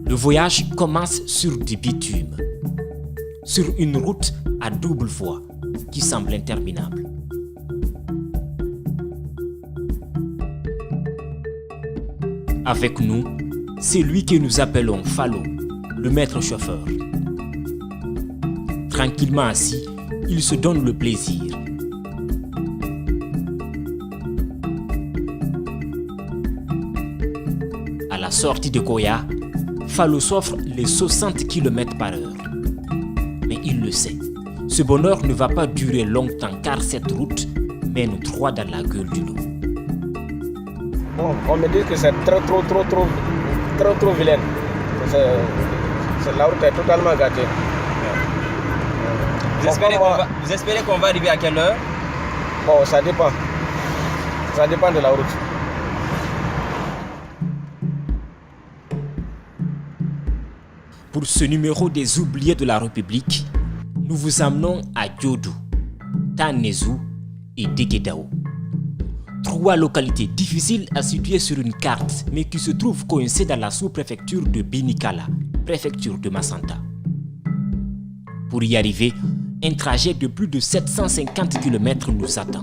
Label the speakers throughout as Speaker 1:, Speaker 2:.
Speaker 1: Le voyage commence sur du bitume, sur une route à double voie qui semble interminable. Avec nous, c'est lui que nous appelons Fallo, le maître chauffeur. Tranquillement assis, il se donne le plaisir. À la sortie de Koya, Fallo s'offre les 60 km par heure. Mais il le sait, ce bonheur ne va pas durer longtemps car cette route mène droit dans la gueule du loup.
Speaker 2: Bon, on me dit que c'est trop vilaine. La route est totalement gâtée.
Speaker 3: Vous espérez qu'on va arriver à quelle heure?
Speaker 2: Bon, ça dépend. Ça dépend de la route.
Speaker 1: Pour ce numéro des oubliés de la République, nous vous emmenons à Diodou, Tanézou et Degedao. 3 localités difficiles à situer sur une carte, mais qui se trouvent coincées dans la sous-préfecture de Binikala, préfecture de Massanta. Pour y arriver, un trajet de plus de 750 km nous attend.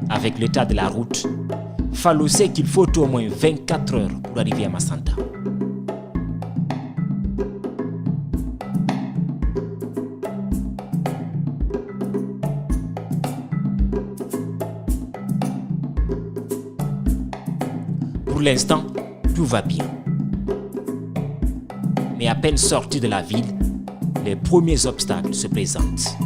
Speaker 1: Avec l'état de la route, Fallo sait qu'il faut au moins 24 heures pour arriver à Massanta. Pour l'instant, tout va bien. Mais à peine sorti de la ville, les premiers obstacles se présentent.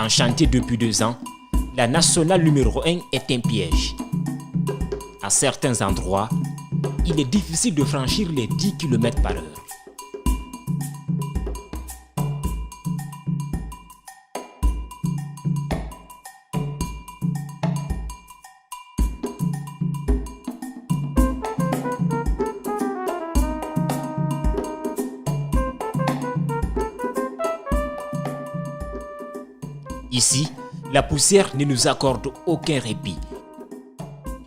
Speaker 1: En chantier depuis 2 ans, la nationale numéro 1 est un piège. À certains endroits, il est difficile de franchir les 10 km par heure. Ici, la poussière ne nous accorde aucun répit.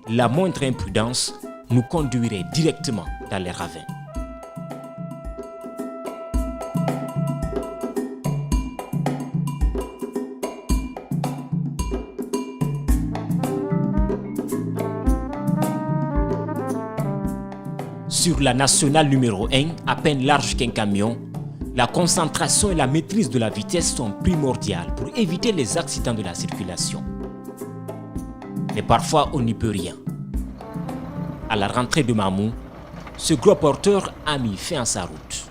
Speaker 1: La moindre imprudence nous conduirait directement dans les ravins. Sur la nationale numéro 1, à peine large qu'un camion, la concentration et la maîtrise de la vitesse sont primordiales pour éviter les accidents de la circulation. Mais parfois, on n'y peut rien. À la rentrée de Mamou, ce gros porteur a mis fin à sa route.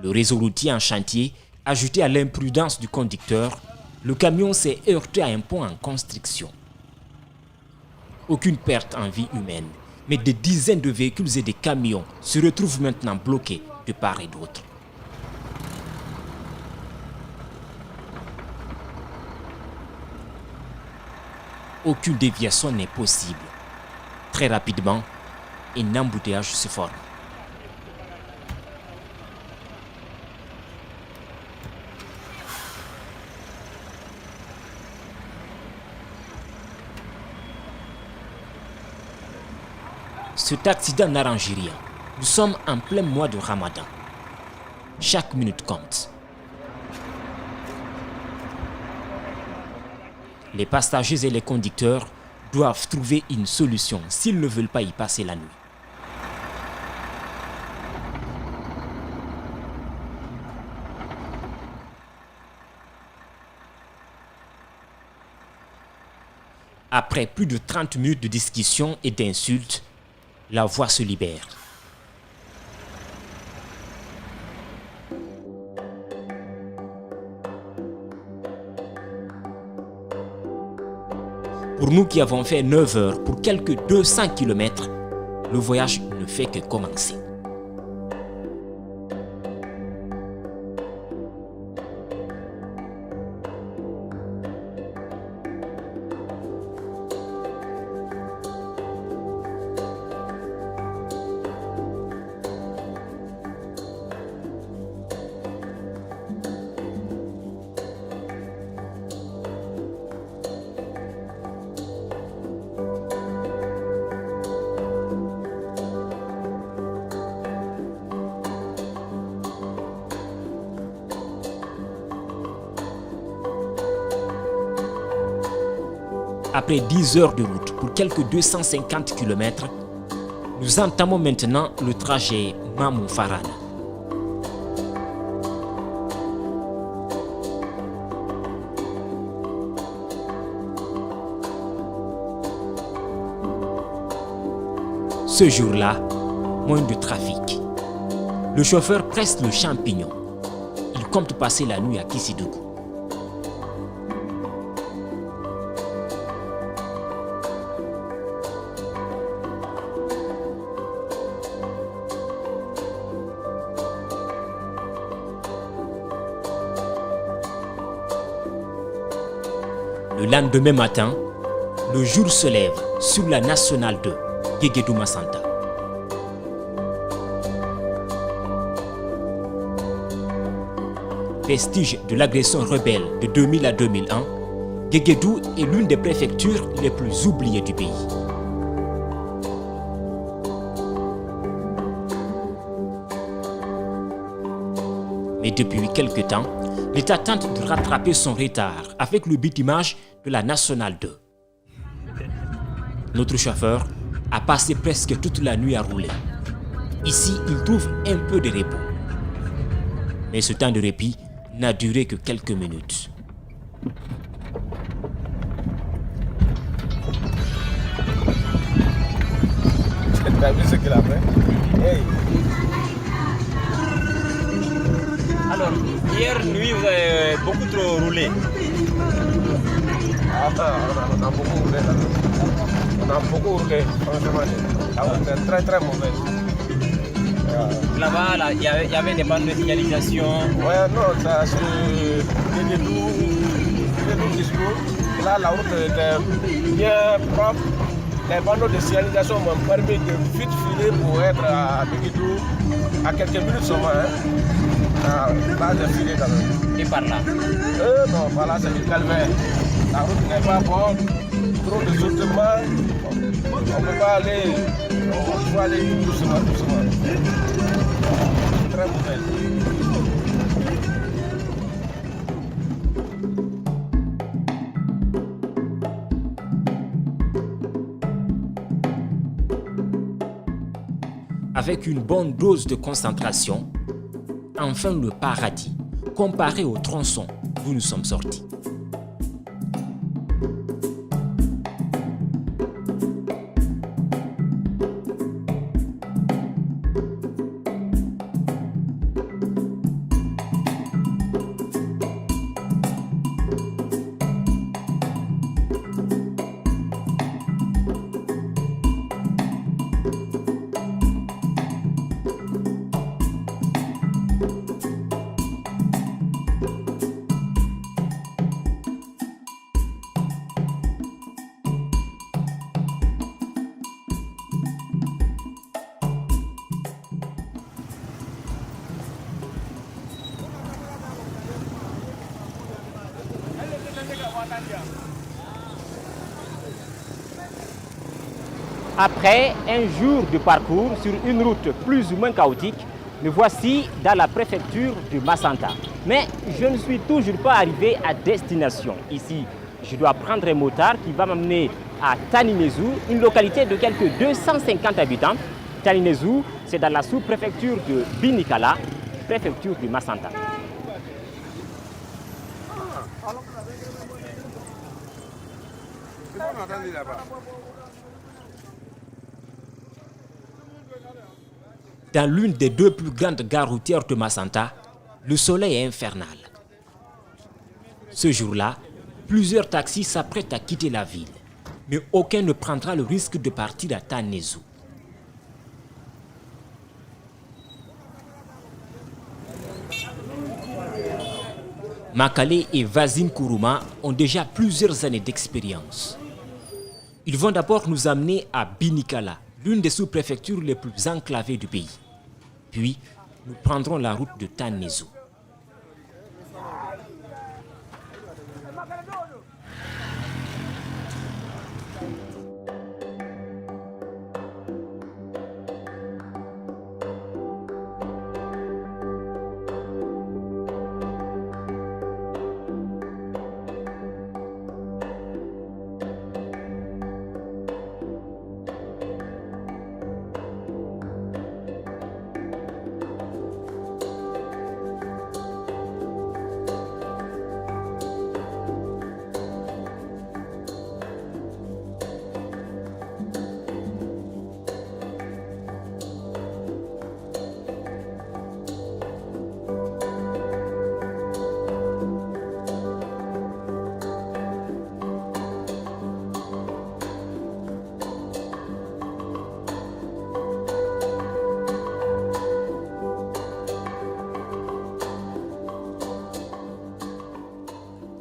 Speaker 1: Le réseau routier en chantier, ajouté à l'imprudence du conducteur, le camion s'est heurté à un pont en construction. Aucune perte en vie humaine, mais des dizaines de véhicules et des camions se retrouvent maintenant bloqués de part et d'autre. Aucune déviation n'est possible. Très rapidement, un embouteillage se forme. Cet accident n'arrange rien. Nous sommes en plein mois de Ramadan. Chaque minute compte. Les passagers et les conducteurs doivent trouver une solution s'ils ne veulent pas y passer la nuit. Après plus de 30 minutes de discussion et d'insultes, la voie se libère. Pour nous qui avons fait 9 heures pour quelques 200 km, le voyage ne fait que commencer. Après 10 heures de route pour quelques 250 km, nous entamons maintenant le trajet Mamou-Farana. Ce jour-là, moins de trafic. Le chauffeur presse le champignon. Il compte passer la nuit à Kissidougou. Le lendemain matin, le jour se lève sur la nationale 2, Guéguédou-Massanta. Vestige de l'agression rebelle de 2000 à 2001, Guéguédou est l'une des préfectures les plus oubliées du pays. Mais depuis quelque temps, l'État tente de rattraper son retard avec le bitumage de la Nationale 2. Notre chauffeur a passé presque toute la nuit à rouler. Ici, il trouve un peu de repos. Mais ce temps de répit n'a duré que quelques minutes.
Speaker 2: T'as vu ce qu'il a fait? Hey.
Speaker 3: Alors, hier nuit, vous avez beaucoup trop roulé.
Speaker 2: On a beaucoup roulé là. On a beaucoup roulé, franchement. La route est très très mauvaise.
Speaker 3: Là-bas, là, il y avait des pannes de signalisation.
Speaker 2: Ouais, non, ça c'est Guéguédou, Kissidougou. Là, la route était bien propre. Les panneaux de signalisation m'ont permis de vite filer pour être à Guéguédou à quelques minutes seulement. Là, j'ai filé quand même.
Speaker 3: Et par là?
Speaker 2: Non, par là, c'est du calvaire. La route n'est pas bonne, trop de sautements. On ne peut pas aller. Il faut aller doucement, doucement. Très mauvaise.
Speaker 1: Avec une bonne dose de concentration, enfin le paradis, comparé au tronçon d'où nous sommes sortis. Après un jour de parcours sur une route plus ou moins chaotique, me voici dans la préfecture de Massanta. Mais je ne suis toujours pas arrivé à destination. Ici, je dois prendre un motard qui va m'amener à Taninezou, une localité de quelques 250 habitants. Taninezou, c'est dans la sous-préfecture de Binikala, préfecture de Massanta. Dans l'une des deux plus grandes gares routières de Massanta, le soleil est infernal. Ce jour-là, plusieurs taxis s'apprêtent à quitter la ville. mais aucun ne prendra le risque de partir à Tanézou. Makale et Vazine Kourouma ont déjà plusieurs années d'expérience. Ils vont d'abord nous amener à Binikala, l'une des sous-préfectures les plus enclavées du pays. Puis, nous prendrons la route de Tanézou.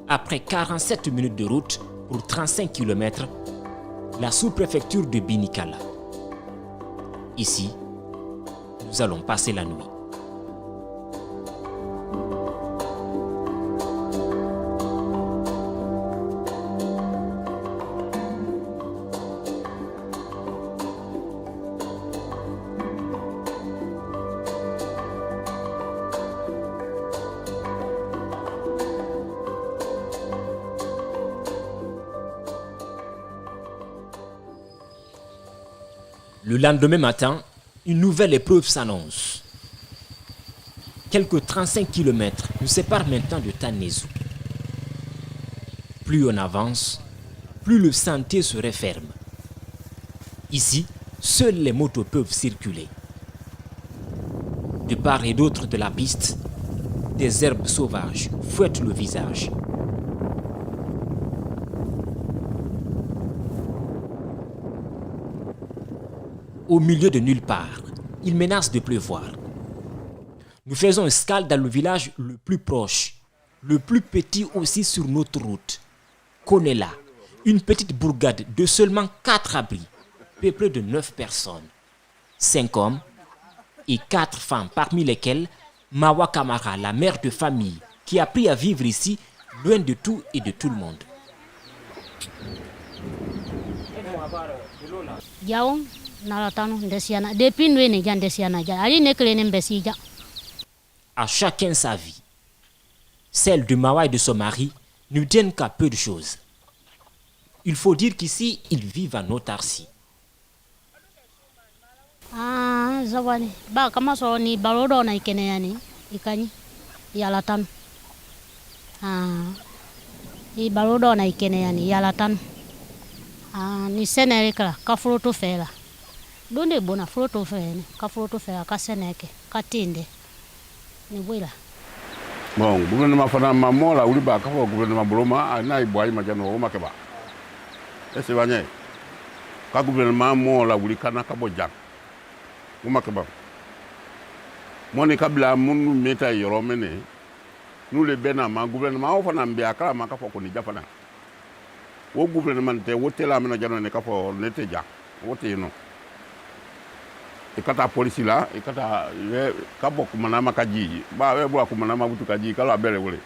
Speaker 1: Après 47 minutes de route pour 35 km, la sous-préfecture de Binikala. Ici, nous allons passer la nuit. Le lendemain matin, une nouvelle épreuve s'annonce. Quelques 35 km nous séparent maintenant de Tanézou. Plus on avance, plus le sentier se referme. Ici, seules les motos peuvent circuler. De part et d'autre de la piste, des herbes sauvages fouettent le visage. Au milieu de nulle part, il menace de pleuvoir. Nous faisons escale dans le village le plus proche, le plus petit aussi sur notre route. Konela, une petite bourgade de seulement 4 abris, peuplée de 9 personnes, 5 hommes et 4 femmes, parmi lesquelles Mawa Kamara, la mère de famille, qui a appris à vivre ici, loin de tout et de tout le monde. À chacun sa vie. Celle de Mawa et de son mari ne tiennent qu'à peu de choses. Il faut dire qu'ici, ils vivent en autarcie.
Speaker 4: Zawani ba kama so ni barodo na ikene yani ikani yalatan i barodo na ikene yani yalatan ni seneleka ka fruto fela donde bona fruto fela ka fruto fela ka seneke ka tinde ni bwila
Speaker 5: bon gouvernement fana mamola uli ba ka gouvernement boloma na ibwai majano o makeba ese banye ka gouvernement mola uli kana ka bojang umakeba moni kabla munu meta yoromene nous le benama gouvernement o fana mbia kala maka foko ni jafana wo gouvernement te wotela mena jano ne ka fo nete ja wote no e kata police la e kata ka bok manama kaji ba we bo akumanama butu kaji kala bele wole.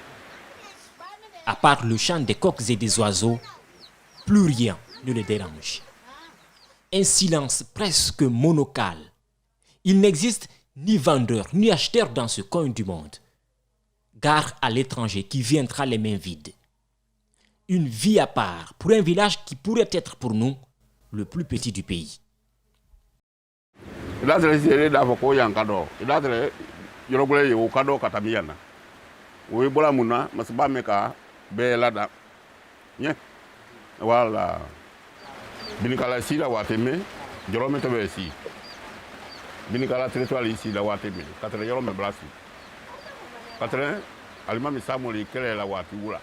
Speaker 1: À part le chant des coqs et des oiseaux, plus rien ne les dérange. Un silence presque monocal. Il n'existe ni vendeur ni acheteur dans ce coin du monde. Gare à l'étranger qui viendra les mains vides. Une vie à part pour un village qui pourrait être pour nous le plus petit du pays.
Speaker 5: Il a été d'avocat yankado. Il a été yorobule yo kado katamiana. Oui bola muna masba meka belada. Nye. Voilà. Binikala si la wateme, jorome tobe si. Binikala territoire ici la wateme, 4 yorome blasi. 4 alima misamoli kele la wati wula.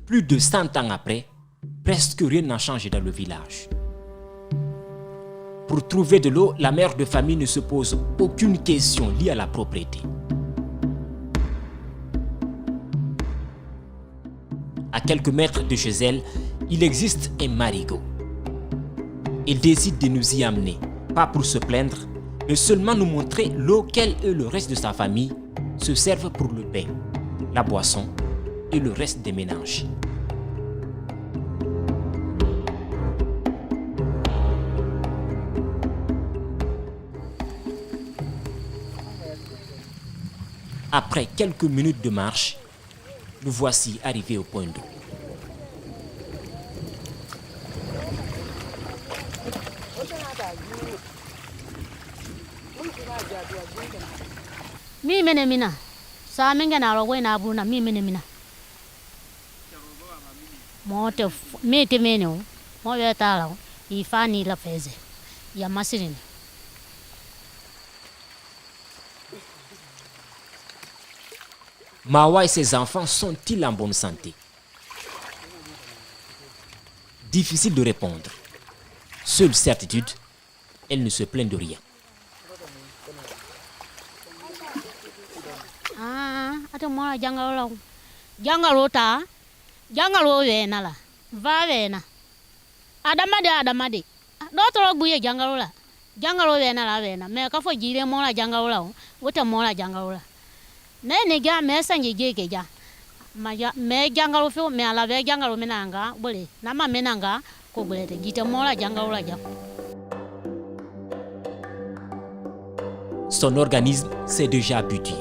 Speaker 1: Plus de 100 ans après, presque rien n'a changé dans le village. Pour trouver de l'eau, la mère de famille ne se pose aucune question liée à la propriété. À quelques mètres de chez elle, il existe un marigot. Il décide de nous y amener, pas pour se plaindre, mais seulement nous montrer l'eau qu'elle et le reste de sa famille se servent pour le bain, la boisson et le reste des ménages. Après quelques minutes de marche, nous voici arrivés au point d'eau.
Speaker 4: Mi mene mina. Sa minga na rogo na buna mi mene mina. Mote mi te mene o. Mo ve tala o. Ifani la feze. Ya masirin.
Speaker 1: Mawa et ses enfants sont-ils en bonne santé? Difficile de répondre. Seule certitude, elle ne se plaint de rien.
Speaker 4: Ate mwana jangalo jangalo ta jangalo wena la va wena adamade dotoro buye jangalo wena la wena me ka fo jire mwana jangalo la wote mwana jangalo la ne ga me sanje gege ja me jangalo fo me ala ve jangalo menanga bole na ma menanga ko bole te gite mwana jangalo la ja.
Speaker 1: Son organisme s'est déjà habitué.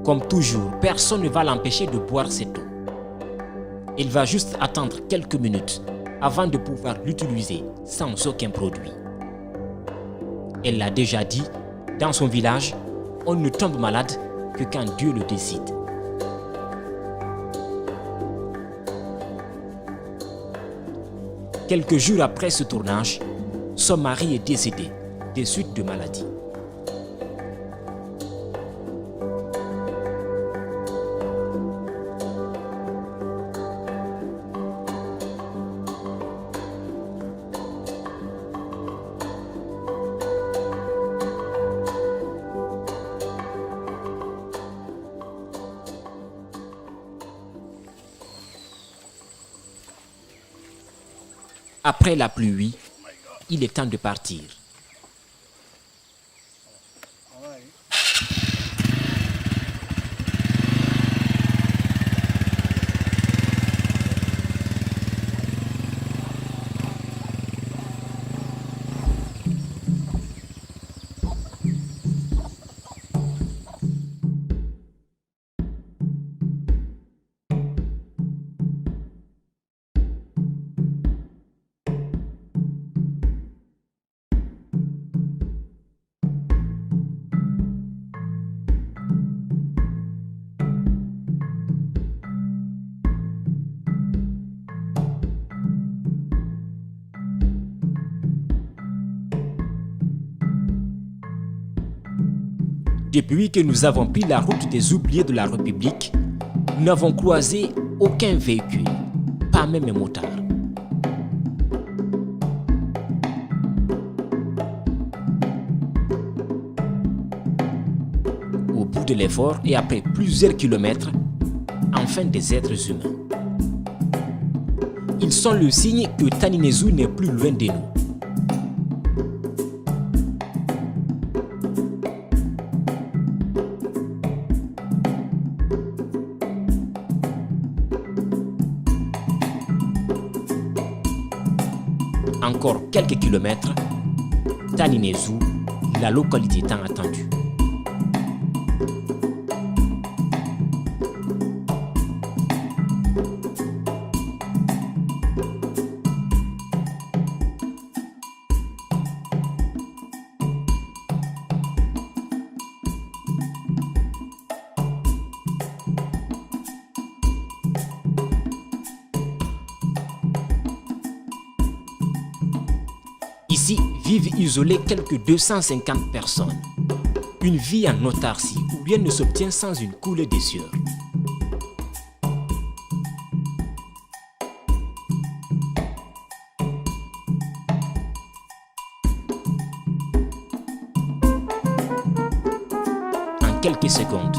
Speaker 1: Comme toujours, personne ne va l'empêcher de boire cette eau. Il va juste attendre quelques minutes avant de pouvoir l'utiliser sans aucun produit. Elle l'a déjà dit, dans son village, on ne tombe malade que quand Dieu le décide. Quelques jours après ce tournage, son mari est décédé des suites de maladie. Après la pluie, il est temps de partir. Depuis que nous avons pris la route des oubliés de la République, nous n'avons croisé aucun véhicule, pas même un motard. Au bout de l'effort et après plusieurs kilomètres, enfin des êtres humains. Ils sont le signe que Taninezu n'est plus loin de nous. Encore quelques kilomètres, Taninezu, la localité tant attendue. Ici vivent isolées quelques 250 personnes. Une vie en autarcie où rien ne s'obtient sans une coulée de sueur. quelques secondes,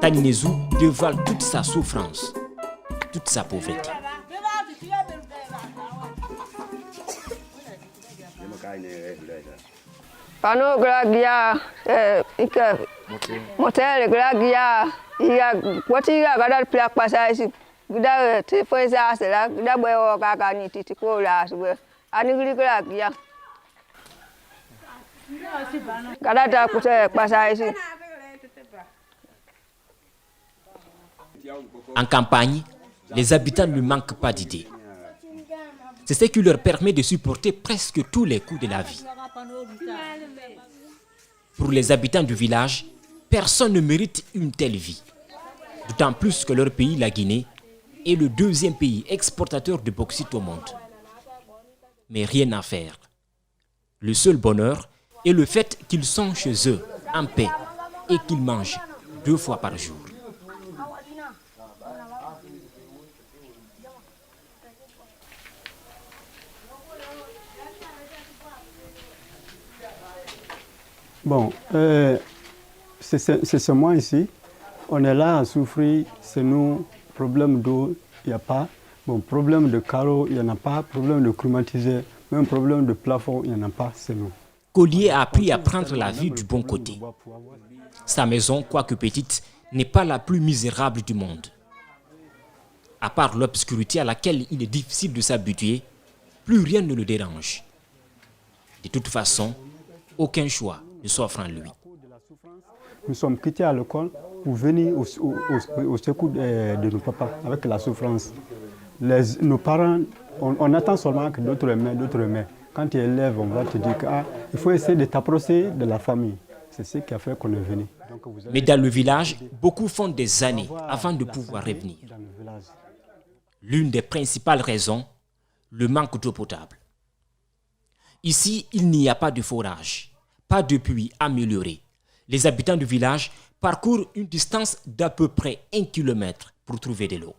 Speaker 1: Taninezu dévoile toute sa souffrance, toute sa pauvreté.
Speaker 6: Pano gragia ika motel gragia ya kwati ya gadal plak pasasi gida te foi sa sela gida boy o ka ni titi ko la so ani gragia gada ta kute pasasi.
Speaker 1: En campagne, les habitants ne manquent pas d'idées. C'est ce qui leur permet de supporter presque tous les coups de la vie. Pour les habitants du village, personne ne mérite une telle vie. D'autant plus que leur pays, la Guinée, est le deuxième pays exportateur de bauxite au monde. Mais rien à faire. Le seul bonheur est le fait qu'ils sont chez eux, en paix, et qu'ils mangent 2 fois par jour.
Speaker 7: Bon, c'est seulement ici. On est là à souffrir. C'est nous, problème d'eau, il n'y a pas. Bon, problème de carreau, il n'y en a pas. Problème de climatiseur, même problème de plafond, il n'y en a pas, c'est nous.
Speaker 1: Collier a appris à prendre la vie du bon côté. Sa maison, quoique petite, n'est pas la plus misérable du monde. À part l'obscurité à laquelle il est difficile de s'habituer, plus rien ne le dérange. De toute façon, aucun choix ne s'offre en lui.
Speaker 7: Nous sommes quittés à l'école pour venir au secours de nos papas avec la souffrance. Nos parents, on attend seulement que d'autres aiment. Quand tu es élève, on va te dire qu'il faut essayer de t'approcher de la famille. C'est ce qui a fait qu'on est venu.
Speaker 1: Mais dans le village, beaucoup font des années avant de pouvoir revenir. L'une des principales raisons, le manque d'eau potable. Ici, il n'y a pas de forage, pas de puits amélioré. Les habitants du village parcourent une distance d'à peu près 1 kilomètre pour trouver de l'eau.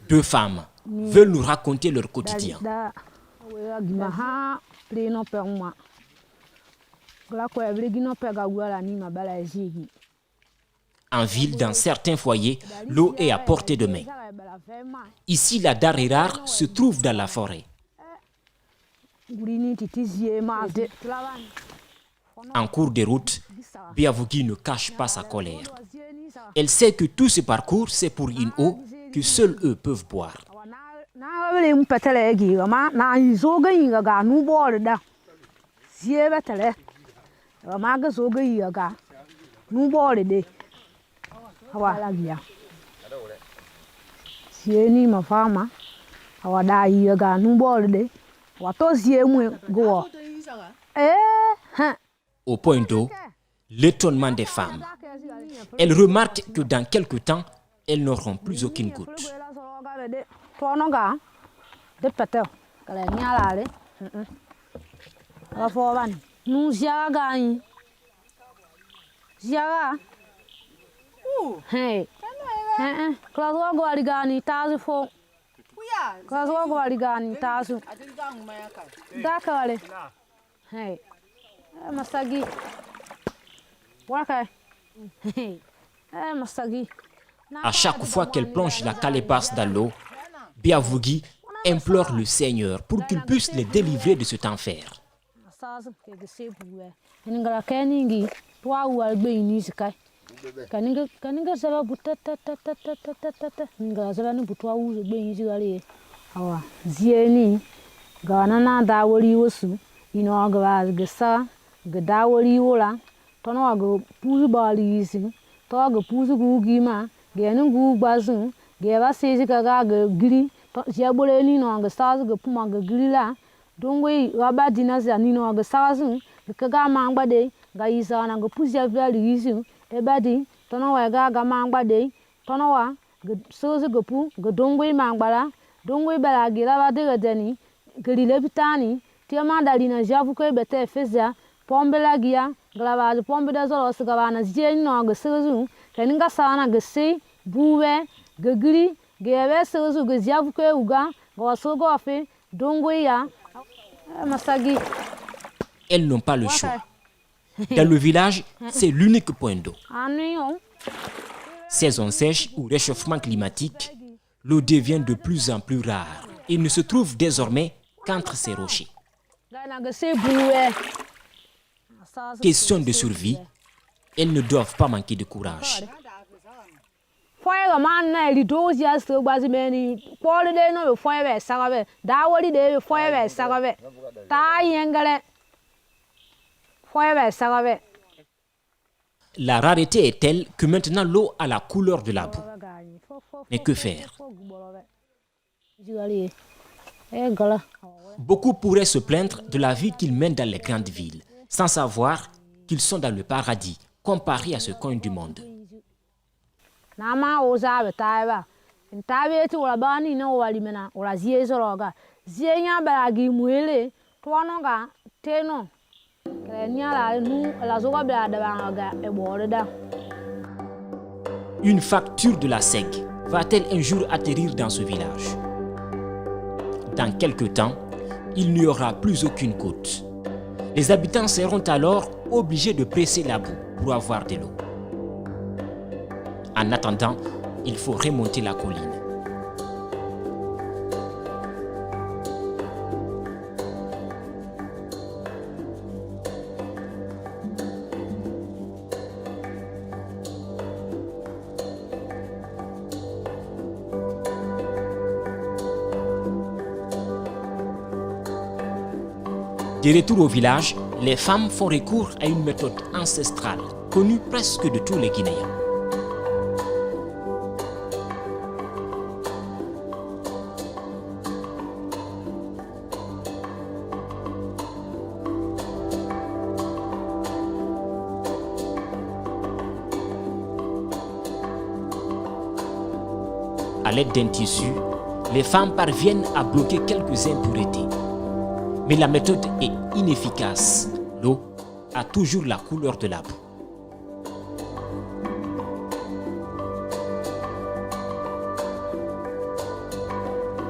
Speaker 1: Deux femmes veulent nous raconter leur quotidien. En ville, dans certains foyers, l'eau est à portée de main. Ici, la denrée rare se trouve dans la forêt. En cours de route, Biavougui ne cache pas sa colère. Elle sait que tout ce parcours, c'est pour une eau que seuls eux peuvent boire. Au point d'eau, l'étonnement des femmes. Elles remarquent que dans quelque temps, elles n'auront plus aucune goutte. À chaque fois qu'elle plonge la calebasse dans l'eau, Biavougui implore le Seigneur pour qu'il puisse les délivrer de cet enfer.
Speaker 8: ebadi tono wa ga mangba de tono wa sozo gopu godongwe mangbala dongwe bala gira ba de deni grile bitani tiama dalina javu ko bete fezia pombela gia grava pombe da zolo sigaba na jeni no go sozo teninga sana go se buwe gagri gebe sozo go javu ko uga go sogo afe dongwe ya masagi.
Speaker 1: Elles n'ont pas le choix. Dans le village, c'est l'unique point d'eau. Saison sèche ou réchauffement climatique, l'eau devient de plus en plus rare et ne se trouve désormais qu'entre ces rochers. Question de survie, elles ne doivent pas manquer de courage. La rareté est telle que maintenant l'eau a la couleur de la boue. Mais que faire? Beaucoup pourraient se plaindre de la vie qu'ils mènent dans les grandes villes, sans savoir qu'ils sont dans le paradis, comparé à ce coin du monde. Une facture de la SEG va-t-elle un jour atterrir dans ce village? Dans quelque temps, il n'y aura plus aucune côte. Les habitants seront alors obligés de presser la boue pour avoir de l'eau. En attendant, il faut remonter la colline. De retour au village, les femmes font recours à une méthode ancestrale connue presque de tous les Guinéens. À l'aide d'un tissu, les femmes parviennent à bloquer quelques impuretés. Mais la méthode est inefficace. L'eau a toujours la couleur de la boue.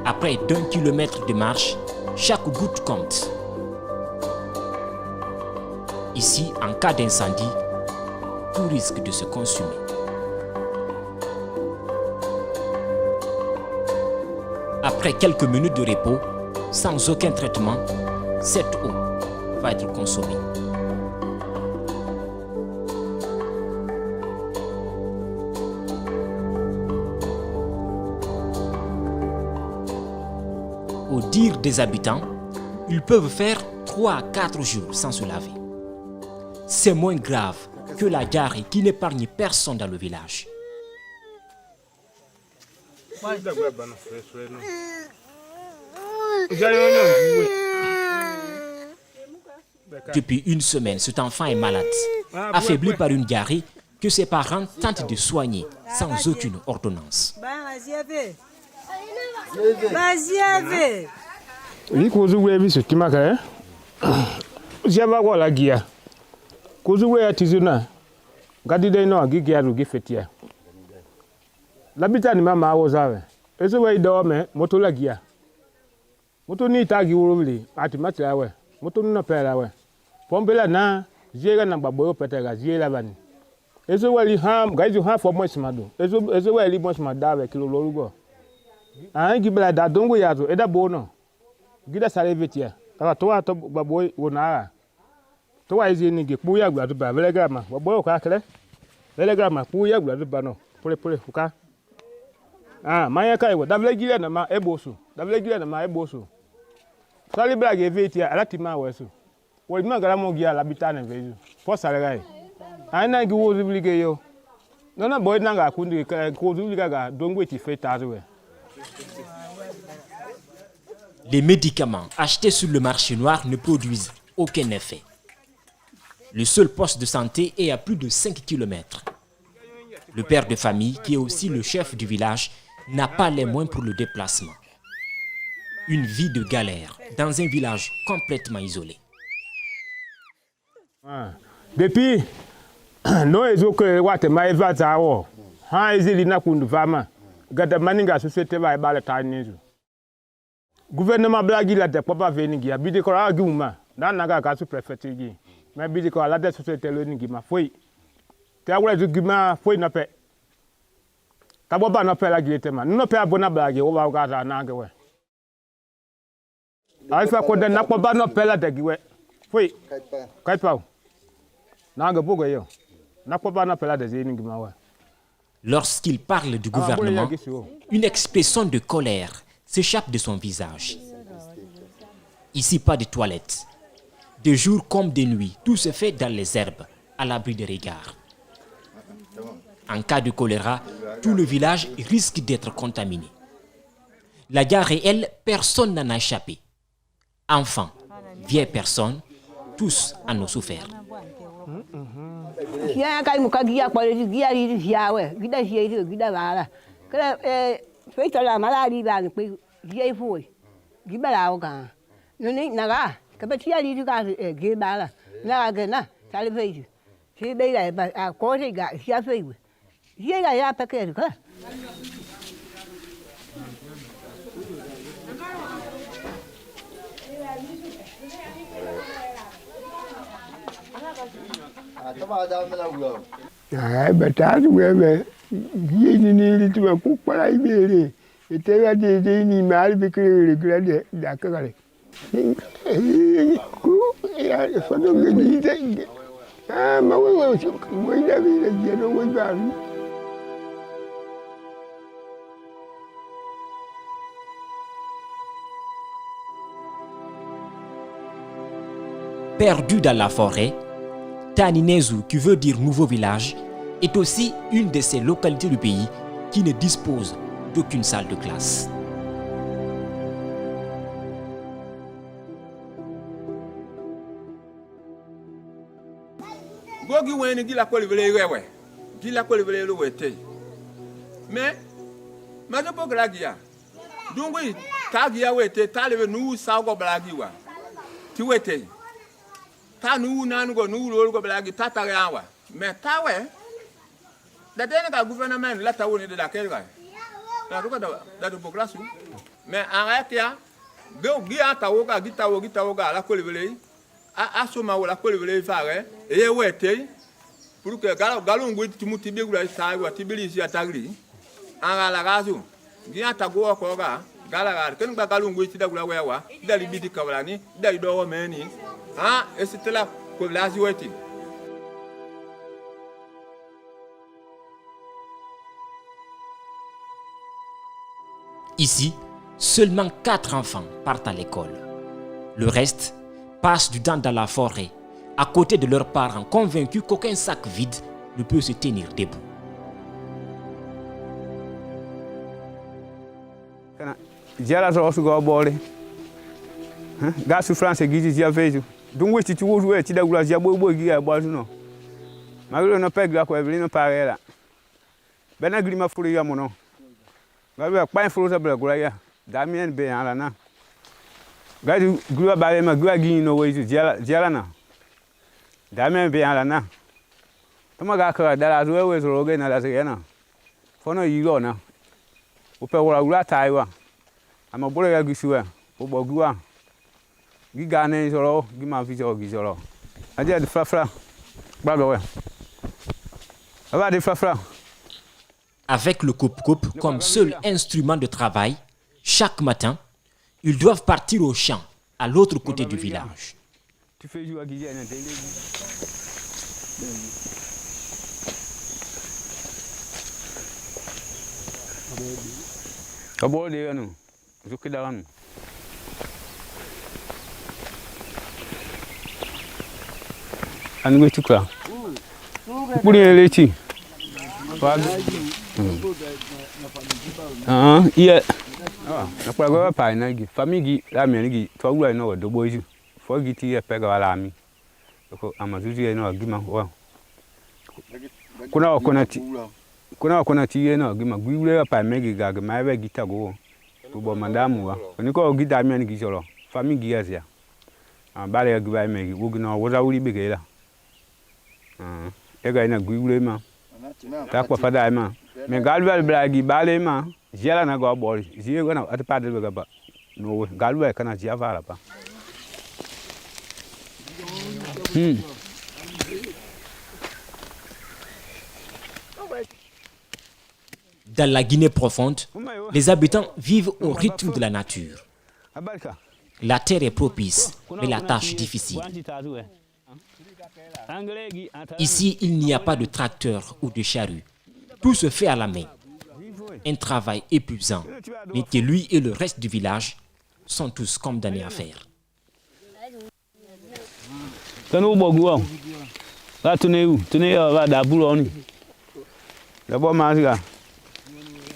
Speaker 1: Après 1 kilomètre de marche, chaque goutte compte. Ici, en cas d'incendie, tout risque de se consumer. Après quelques minutes de repos, sans aucun traitement, cette eau va être consommée. Au dire des habitants, ils peuvent faire 3 à 4 jours sans se laver. C'est moins grave que la diarrhée qui n'épargne personne dans le village. Depuis une semaine, cet enfant est malade, affaibli par une diarrhée que ses parents tentent de soigner sans aucune ordonnance.
Speaker 9: Moto ni tagi wuruli ati matla we moto na pera we pombela na jega na babo petega jela bani ezo wali ham gaizu ha for mo smado ezo wali mo smada we kilo lorugo an gibla da dongo yazo eda bono gida sare vetia kala to ato babo wona to wa izi ni ge pu ya gba to ba velegama babo ka kele velegama pu ya gba to ba no pole fuka maya kai we da velegile na ma ebosu da velegile na ma ebosu Sali blage vetia alatima wesu. Wolima garamo gia labitane veju. Po salegai. Aina gi wozu blige yo. Nona boy nanga kundi ko zuliga ga dongwe ti fetazo.
Speaker 1: Les médicaments achetés sur le marché noir ne produisent aucun effet. Le seul poste de santé est à plus de 5 km. Le père de famille, qui est aussi le chef du village, n'a pas les moyens pour le déplacement. Une vie de galère dans un village complètement isolé.
Speaker 9: Depuis, nous avons que Guatemala va zawo. Ha ezili na kundu fama. Gada maninga société va ba la tanizu. Gouvernement blagi la de papa veningi abidi ko aguma. Na naga ka su préfecture gi. Mais bidi ko la de société le ningi ma foi. Te awura zu gima foi na pe. Ta boba na pe la gilete ma. No pe abona blagi o ba ga na ngewe. Alpha ko de na boba no pe la de giwe. Foi. Kaipa.
Speaker 1: Lorsqu'il parle du gouvernement, une expression de colère s'échappe de son visage. Ici, pas de toilettes. De jour comme de nuit, tout se fait dans les herbes, à l'abri des regards. En cas de choléra, tout le village risque d'être contaminé. La gare est elle, personne n'en a échappé. Enfants, vieilles personnes, tous en ont souffert.
Speaker 6: Kia kai muka gia kwa gia ri gia we gida gia ri gida bala kala fe tala mala ri ba ni pe gia foi giba la o kan no ni naga ka ba tia ri ga ge bala na ga na tali fe ji be la ba a ko ri ga gia fe we gia ga ya pa ke ka
Speaker 10: Batatu wewe yini ni tu ku para ibere etera de ni mal bikire grade da kare ku ya fodo ngi de ma wewe we da bi de no we ba.
Speaker 1: Perdu dans la forêt, Taninezu, qui veut dire nouveau village, est aussi une de ces localités du pays qui ne dispose d'aucune salle de classe.
Speaker 2: Gogi weni gila ko livele wewe. Gila ko livele lo wete. Mais ma je po gragia. Dungwe tagia wete talebe nu sa go blagiwa. Ti wete. Ta nu nanu go nu lo go blagi tata yawa. Mais ta we. Da tene ka gouvernement la ta woni de la kelga. Ta ko da do pokrasu. Mais aratia go gi ata wo ga gita wo ga la ko livele. A so ma wala ko livele fare e wete pour que galo ngwe timuti be gura sa wa tibili si atagri anga la gazu gi ata go ko ga gala ga ken ba galo ngwe ti da gura wa da li bidi kawlani da do wo meni ah et c'était là ko la si weti.
Speaker 1: Ici, seulement 4 enfants partent à l'école. Le reste passent du temps dans la forêt, à côté de leurs parents, convaincus qu'aucun sac vide ne peut se tenir debout.
Speaker 10: Jara so su go bole. Ga su France gi ji aveju. Dungu ti wo ju e ti da gura ji agbo gi e bo no. Magro no peg la ko e no parela. Bena gri ma furu ya mo no. Ga be pa furu sa bla gura ya. Damien be ala na. Ga di gura ba ma gura gi no we ju jara na. Damien be ala na. Toma ga ka da la zo we zo ge na da se na. Fono yi lo na. O pe wora gura taiwa. Ama bole ga gisuwa. O bo gura. Gi ga ne zo gi ma fi zo gi zo. Adia de frafra. Ba be we. Aba de frafra.
Speaker 1: Avec le coupe-coupe comme seul instrument de travail, chaque matin, ils doivent partir au champ, à l'autre côté du village.
Speaker 10: Iya. Na kwa go pa na gi famigi la mi gi to gura no do boju. Fo gi ti e pega wala mi. ko amazuzi no gima wa kuna wakona ti no gima gwiwure pa megi ga ma be gita go bo madamu wa ni ko gita mi ani gijoro fami giyazia bale ga ba megi wo gina wo za wuri be gela e ga ina gwiwure ma ta kwa fada ma me galwa blagi bale ma jela na go bol ji go na atpa de ga ba no galwa kana ji avara pa
Speaker 1: Dans la Guinée profonde, les habitants vivent au rythme de la nature. La terre est propice, mais la tâche difficile. Ici, il n'y a pas de tracteur ou de charrue. Tout se fait à la main. Un travail épuisant, mais que lui et le reste du village sont tous condamnés à faire.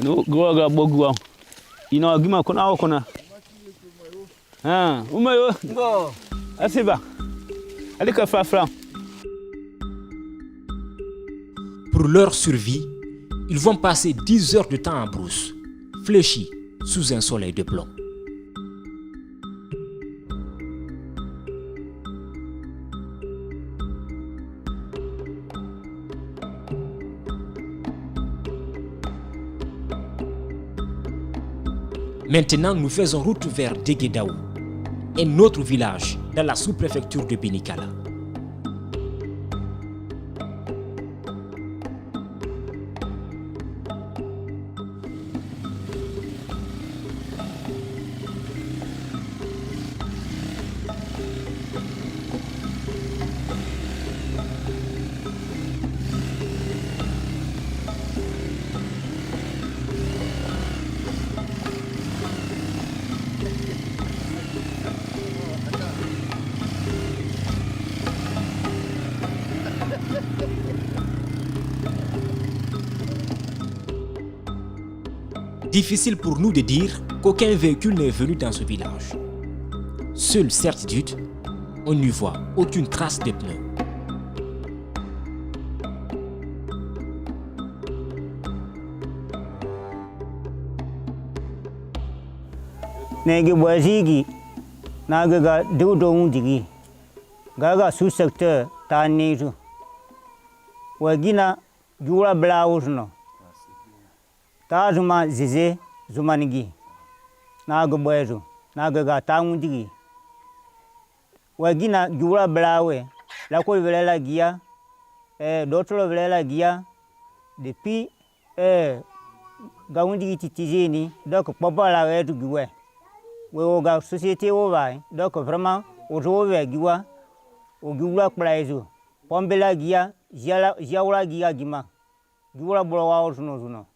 Speaker 10: No goga bogwa ino gima kona umayo ngo asiba alika fafra.
Speaker 1: Pour leur survie, ils vont passer 10 heures de temps en brousse, fléchis sous un soleil de plomb. Maintenant, nous faisons route vers Deguedaou, un autre village dans la sous-préfecture de Binikala. Difficile pour nous de dire qu'aucun véhicule n'est venu dans ce village. Seule certitude, on n'y voit aucune trace de pneus.
Speaker 11: Negi boisigi naga deudo undigi gaga sous-secteur tanizu wagina jura blausno ta zuma zize zumanigi naga boezu naga ga tangundigi wagina jura blawe la ko velela gia d'autres velela gia depuis gaundigi titizeni donc papa la retu giwe we ga société o vai donc vraiment o jove giwa o giwa plaizo pombela gia jaula gia gima giwa bolo wa o zuno